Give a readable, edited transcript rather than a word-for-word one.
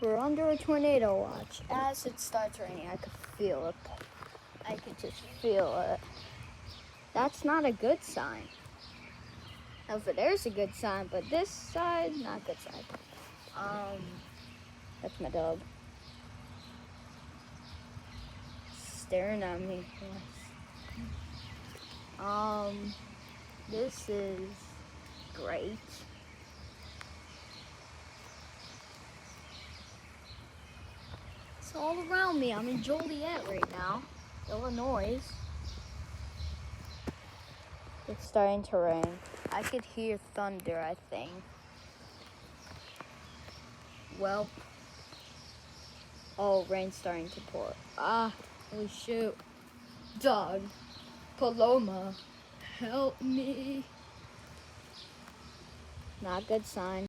We're under a tornado watch. As it starts raining, I could feel it. I could just feel it. That's not a good sign. Over there's a good sign, but this side, not good sign. That's my dog. Staring at me. This is great. It's all around me. I'm in Joliet right now, Illinois. It's starting to rain. I could hear thunder, I think. Well, oh, rain's starting to pour. Ah, holy shoot. Dog, Paloma, help me. Not a good sign.